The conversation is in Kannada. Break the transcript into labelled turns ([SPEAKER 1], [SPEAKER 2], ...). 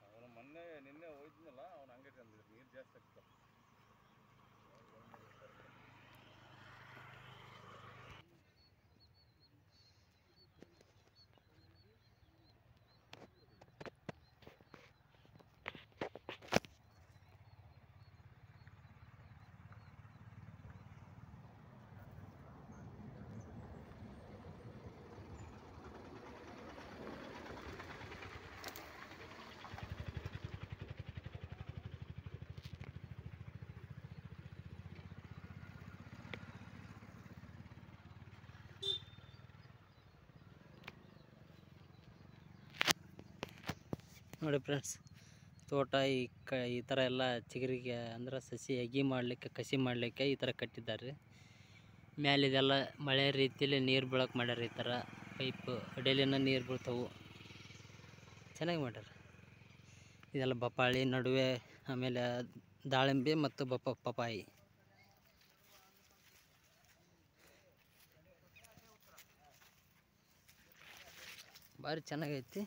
[SPEAKER 1] ಅವನು ಮೊನ್ನೆ ನಿನ್ನೆ ಹೋಯ್ತಿದ್ನಲ್ಲ ಅವನು ಹಂಗೆ ತಂದಿದ್ರು, ನೀರು ಜಾಸ್ತಿ ಆಗ್ತದೆ.
[SPEAKER 2] ನೋಡಿ ಫ್ರೆಂಡ್ಸ್, ತೋಟ ಈ ಥರ ಎಲ್ಲ ಚಿಗುರಿಗೆ ಅಂದ್ರೆ ಸಸಿ ಅಗಿ ಮಾಡಲಿಕ್ಕೆ, ಕಸಿ ಮಾಡಲಿಕ್ಕೆ ಈ ಥರ ಕಟ್ಟಿದ್ದಾರೆ. ಮ್ಯಾಲಿದೆಲ್ಲ ಮಳೆ ರೀತಿಯಲ್ಲಿ ನೀರು ಬೀಳಕ್ಕೆ ಮಾಡ್ಯಾರ. ಈ ಥರ ಪೈಪ್ ಅಡಿಯಲ್ಲಿನ ನೀರು ಬೀಳ್ತಾವೆ. ಚೆನ್ನಾಗಿ ಮಾಡ್ಯಾರ. ಇದೆಲ್ಲ ಬಪ್ಪಾಳಿ ನಡುವೆ, ಆಮೇಲೆ ದಾಳಿಂಬೆ ಮತ್ತು ಪಪಾಯಿ. ಭಾರಿ ಚೆನ್ನಾಗೈತಿ.